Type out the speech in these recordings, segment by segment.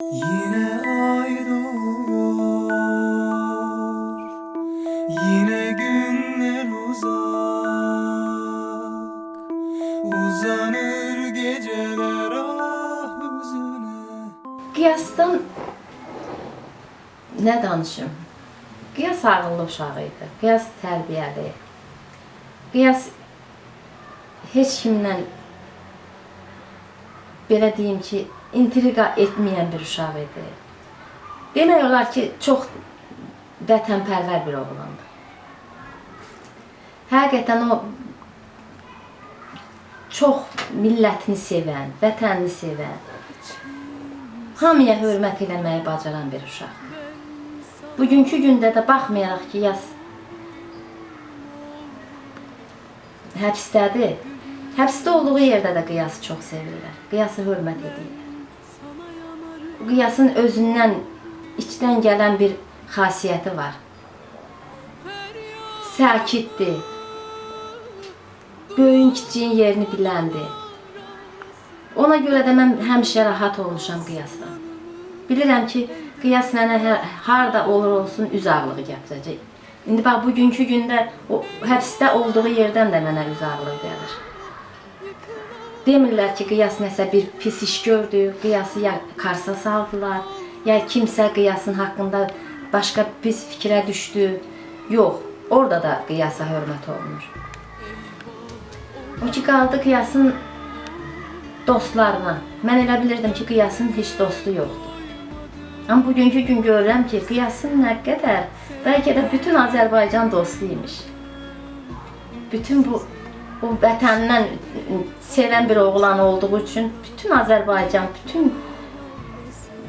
Yine ay doğuyor, yine günler uzanır geceler ah hüzüne. Qiyasdan nə danışım? Qiyas ağıllı uşağı idi. Qiyas tərbiyəli. Qiyas heç kimlə belə deyim ki, intriqa etməyən bir uşaq idi. Demək olar ki, çox vətənpərvər bir oğlandı. Həqiqətən o çox millətini sevən, vətənini sevən, hamıya hörmət eləməyi bacaran bir uşaq. Bugünkü gündə də baxmayaraq ki, Qiyas həbsdədir. Həbsdə olduğu yerdə də Qiyası çox sevirlər. Qiyası hörmət edirlər. Qiyasın özündən, içdən gələn bir xasiyyəti var. Sakitdir. Böyüyün, kiçiyin yerini biləndir. Ona görə də mən həmişə rahat olmuşam Qiyasdan. Bilirəm ki, Qiyas mənə harda olur olsun üz ağlığı gətirəcək. İndi bax, bugünkü gündə o həbsdə olduğu yerdən də mənə üz ağlığı gəlir. Demirlər ki, Qiyas nəsə bir pis iş gördü, Qiyası ya karsa saldılar, ya kimsə Qiyasın haqqında başqa pis fikrə düşdü. Yox, orada da Qiyasa hörmət olunur. O ki, qaldı Qiyasın dostlarına. Mən elə bilirdim ki, Qiyasın heç dostu yoxdur. Amma bugünkü gün görürəm ki, Qiyasın nə qədər, bəlkə də bütün Azərbaycan dostu imiş. Bütün bu vətəndən sevən bir oğlan olduğu üçün bütün Azərbaycan, bütün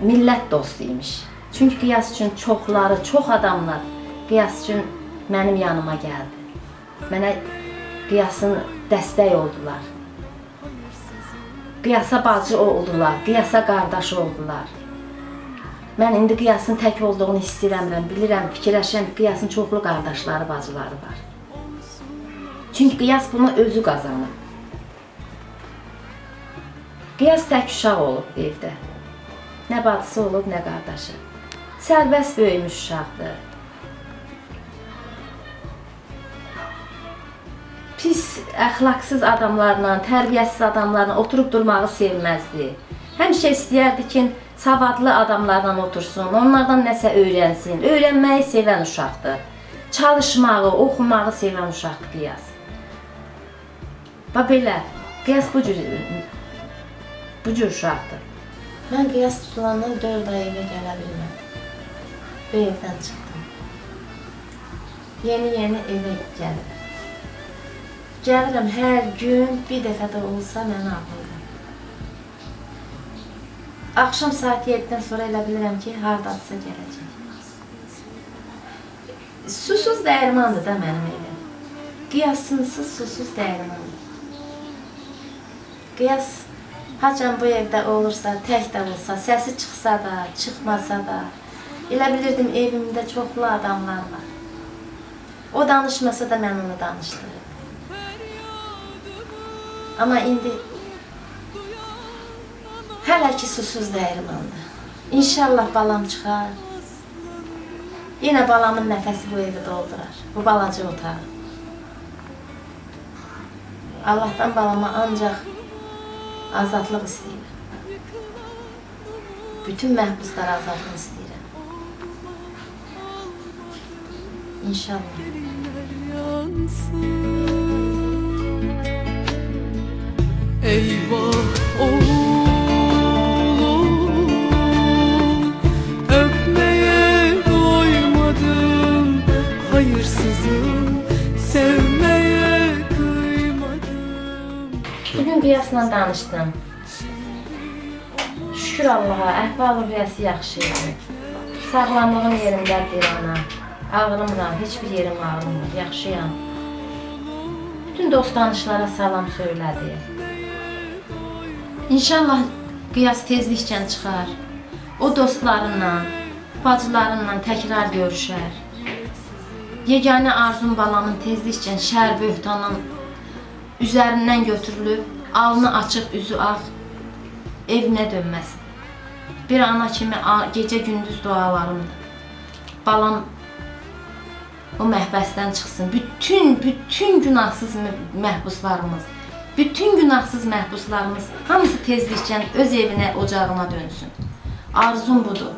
millət dostu imiş. Çünki Qiyas üçün çoxları, çox adamlar Qiyas üçün mənim yanıma gəldi. Mənə Qiyasın dəstək oldular. Qiyasa bacı oldular, Qiyasa qardaş oldular. Mən indi Qiyasın tək olduğunu hiss edirəm, bilirəm, fikirləşirəm ki, Qiyasın çoxlu qardaşları, bacıları var. Çünki Qiyas bunu özü qazanır. Qiyas tək uşaq olub evdə. Nə bacısı olub, nə qardaşı. Sərbəst böyümüş uşaqdır. Pis, əxlaqsız adamlarla, tərbiyəsiz adamlarla oturub durmağı sevməzdi. Həmişə istəyərdi ki, savadlı adamlarla otursun, onlardan nəsə öyrənsin. Öyrənməyi sevən uşaqdır. Çalışmağı, oxumağı sevən uşaqdır Qiyas. Bax belə, Qiyas bu cür uşaqdır. Mən Qiyas tutulandan 4 ay evə gələ bilmədim. Bu evdən çıxdım. Yeni evə gəlirəm. Gəlirəm hər gün bir dəfə də olsa mənə ağlayıram. Axşam saat 7-dən sonra elə bilirəm ki, hardadırsa gələcək. Susuz dəyirmandır da mənim evim. Qiyasınsız susuz dəyirmandır. Qiyas haçan bu evdə olursa, tək də olsa, səsi çıxsa da, çıxmasa da, elə bilirdim evimdə çoxlu adamlar var. O danışmasa da mən onu danışdırırım. Amma indi hələ ki susuz dəyirmandır. İnşallah balam çıxar. Yenə balamın nəfəsi bu evi doldurar, bu balaca otağı. Allahdan balama ancaq azadlıq istəyirəm. Bütün məhbuslara azadlıq istəyirəm. İnşallah. Eyvah oğlum, öpmeye doymadım, hayırsızım, sevmeye kıymadım. Bugün Qiyasla danışdım. Şükür Allaha, əhval-ruhiyyəsi yaxşıydı. Sağlamlığım yerindədir ana. Ağrımıram, heç bir yerim ağrımır, yaxşıyam. Bütün dost tanışlara salam söylədi. İnşallah Qiyas tezliklə çıxar. O dostlarınla, bacılarınla təkrar görüşər. Yeganə arzum balamın tezliklə şər böhtanın üzərindən götürülüb, alnı açıq, üzü ağ evinə dönməsin. Bir ana kimi gecə gündüz dualarımdır. Balam o məhbəsdən çıxsın. Bütün günahsız məhbuslarımız, bütün günahsız məhbuslarımız hamısı tezliklə öz evinə, ocağına dönsün. Arzum budur.